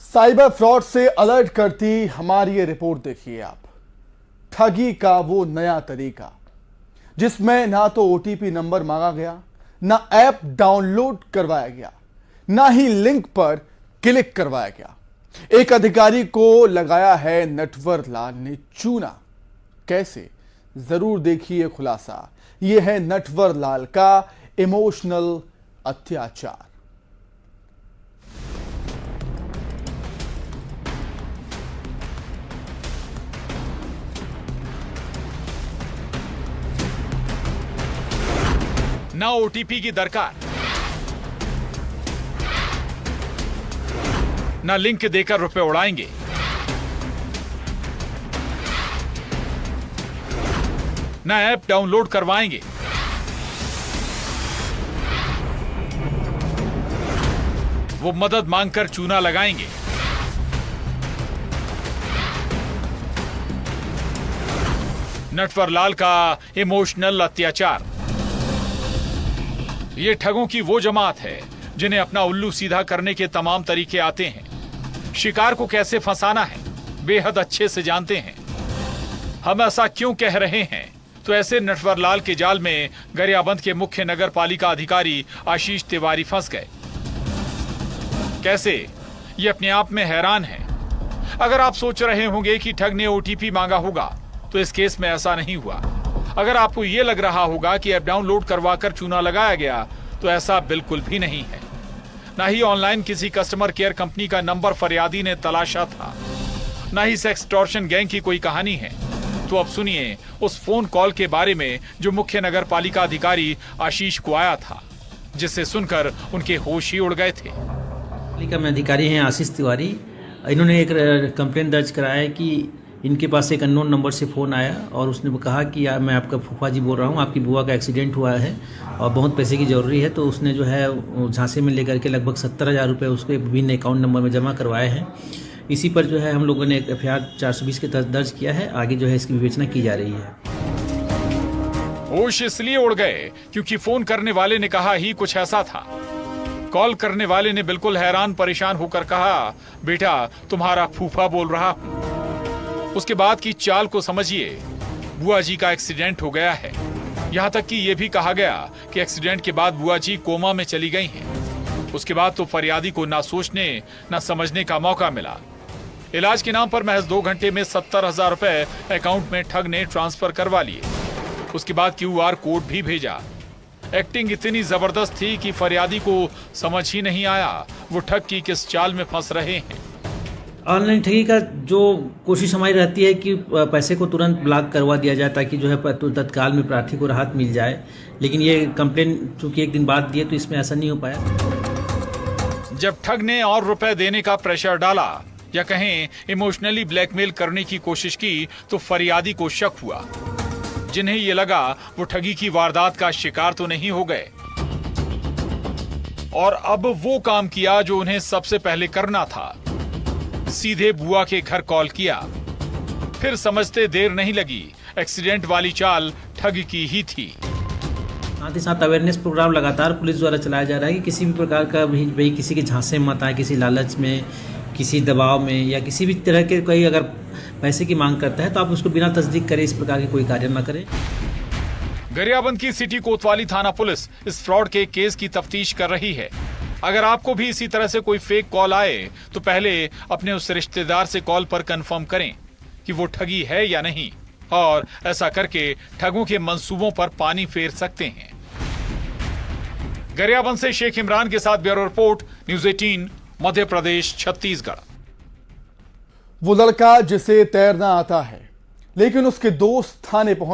Cyber fraud से alert करती हमारी ये रिपोर्ट देखिए आप। ठगी का वो नया तरीका जिसमें ना तो ओटीपी नंबर मांगा गया, ना ऐप डाउनलोड करवाया गया, ना ही लिंक पर क्लिक करवाया गया। एक अधिकारी को लगाया है नटवर लाल ने चूना। कैसे? जरूर देखिए खुलासा। यह है नटवर लाल का इमोशनल अत्याचार। ना ओटीपी की दरकार, ना लिंक देकर रुपए उड़ाएंगे, ना ऐप डाउनलोड करवाएंगे। वो मदद मांगकर चूना लगाएंगे। नटवर लाल का इमोशनल अत्याचार। ये ठगों की वो जमात है जिन्हें अपना उल्लू सीधा करने के तमाम तरीके आते हैं। शिकार को कैसे फंसाना है बेहद अच्छे से जानते हैं। हम ऐसा क्यों कह रहे हैं? तो ऐसे नटवर लाल के जाल में गरियाबंद के मुख्य नगर पालिका अधिकारी आशीष तिवारी फंस गए। कैसे? ये अपने आप में हैरान है। अगर आप सोच रहे होंगे कि ठग ने ओटीपी मांगा होगा, तो इस केस में ऐसा नहीं हुआ। अगर आपको यह लग रहा होगा कि ऐप डाउनलोड करवाकर चूना लगाया गया, तो ऐसा बिल्कुल भी नहीं है। ना ही ऑनलाइन किसी कस्टमर केयर कंपनी का नंबर फरियादी ने तलाशा था, ना ही सेक्सटॉर्शन गैंग की कोई कहानी है। तो अब सुनिए उस फोन कॉल के बारे में जो मुख्य नगर पालिका अधिकारी आशीष को आया था, जिसे सुनकर उनके होश ही उड़ गए थे। पालिका में अधिकारी हैं आशीष तिवारी। इन्होंने एक कंप्लेंट दर्ज कराया कि इनके पास एक अननोन नंबर से फ़ोन आया और उसने कहा कि यार मैं आपका फूफा जी बोल रहा हूँ, आपकी बुआ का एक्सीडेंट हुआ है और बहुत पैसे की ज़रूरी है। तो उसने जो है झांसे में लेकर के लगभग 70,000 रुपये उसके विभिन्न अकाउंट नंबर में जमा करवाए हैं। इसी पर जो है हम लोगों ने एक FIR 420 के तहत दर्ज किया है। आगे जो है इसकी विवेचना की जा रही है। होश इसलिए उड़ गए क्योंकि फोन करने वाले ने कहा ही कुछ ऐसा था। कॉल करने वाले ने बिल्कुल हैरान परेशान होकर कहा, बेटा तुम्हारा फूफा बोल रहा हूं। उसके बाद की चाल को समझिए। बुआ जी का एक्सीडेंट हो गया है। यहां तक कि यह भी कहा गया कि एक्सीडेंट के बाद बुआ जी कोमा में चली गई हैं। उसके बाद तो फरियादी को ना सोचने ना समझने का मौका मिला। इलाज के नाम पर महज 2 घंटे में 70,000 रुपए अकाउंट में ठग ने ट्रांसफर करवा लिए। उसके बाद QR कोड भी भेजा। एक्टिंग इतनी जबरदस्त थी कि फरियादी को समझ ही नहीं आया वो ठग की किस चाल में फंस रहे हैं। ऑनलाइन ठगी का जो कोशिश हमारी रहती है कि पैसे को तुरंत ब्लॉक करवा दिया जाए ताकि जो है तत्काल में प्रार्थी को राहत मिल जाए। लेकिन ये कंप्लेंट चूंकि एक दिन बाद दिए तो इसमें ऐसा नहीं हो पाया। जब ठग ने और रुपए देने का प्रेशर डाला या कहें इमोशनली ब्लैकमेल करने की कोशिश की, तो फरियादी को शक हुआ। जिन्हें ये लगा वो ठगी की वारदात का शिकार तो नहीं हो गए, और अब वो काम किया जो उन्हें सबसे पहले करना था। सीधे बुआ के घर कॉल किया। फिर समझते देर नहीं लगी, एक्सीडेंट वाली चाल ठग की ही थी। साथ ही साथ अवेयरनेस प्रोग्राम लगातार पुलिस द्वारा चलाया जा रहा है कि किसी भी प्रकार का भी किसी के झांसे में मत आए, किसी लालच में, किसी दबाव में या किसी भी तरह के कोई अगर पैसे की मांग करता है तो आप उसको बिना तस्दीक करे इस प्रकार के कोई कार्य न करें। गरियाबंद की सिटी कोतवाली थाना पुलिस इस फ्रॉड के केस की तफ्तीश कर रही है। अगर आपको भी इसी तरह से कोई फेक कॉल आए तो पहले अपने उस रिश्तेदार से कॉल पर कंफर्म करें कि वो ठगी है या नहीं, और ऐसा करके ठगों के मंसूबों पर पानी फेर सकते हैं। गरियाबंद से शेख इमरान के साथ bureau report, news 18, Madhya Pradesh, Chhattisgarh. वो लड़का जिसे तैरना आता है लेकिन उसके दोस्त थाने पहुंच